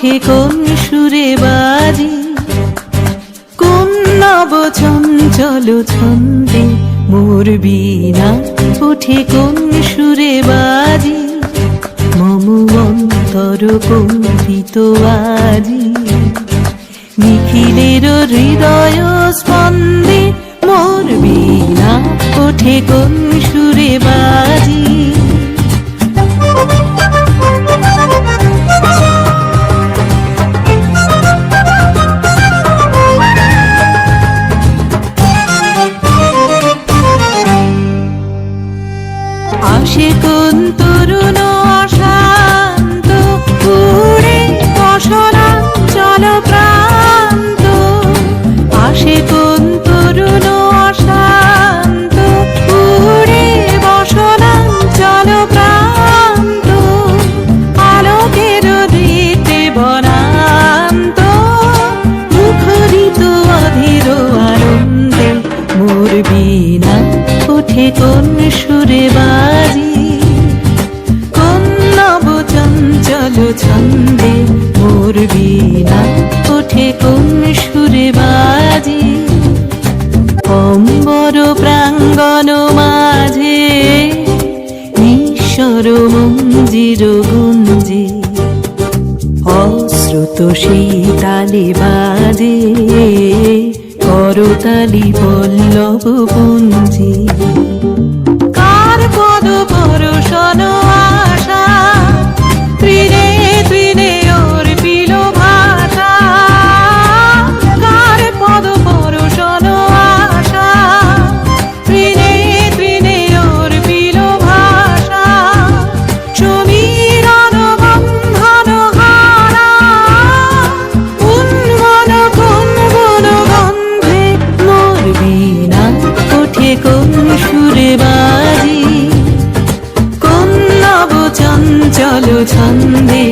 ওঠে কোন সুরে বাজি, কোন নব চঞ্চল ছন্দে মোর বীণা ওঠে কোন সুরে বাজি, মম অন্তর কম্পিত আজি। নিখিলের হৃদয় স্পন্দে মোর বীণা ওঠে কোন সুরে বাজি। আসে কোন তরুণ অশান্ত উড়ে বসনাঞ্চল প্রান্ত, আসে কোন তরুণ অশান্ত উড়ে বসনাঞ্চল প্রান্ত, আলোকের দীপ্তে বনান্ত মুখরিত অধীর আনন্দে মোর বীণা ওঠে কোন সুরে বাজি, কোন নব চঞ্চল ছন্দে মোর বীণা ওঠে কোন সুরে বাজি। অম্বর প্রাঙ্গণ মাঝে নিঃস্বর মঞ্জির গুঞ্জে, অশ্রুত সেই তালে বাজে করতালি পল্লব পুঞ্জি। কার পদ পরশন আশা তৃণে তৃণে অর্পিল ভাষা, কার পদ পরশন আশা তৃণে তৃণে অর্পিল ভাষা, সমীরণ বন্ধন হারা উন্মন কোন গন্ধে মোর বীণা ওঠে কোন সুরে বাজি, কোন নব চঞ্চল ছন্দে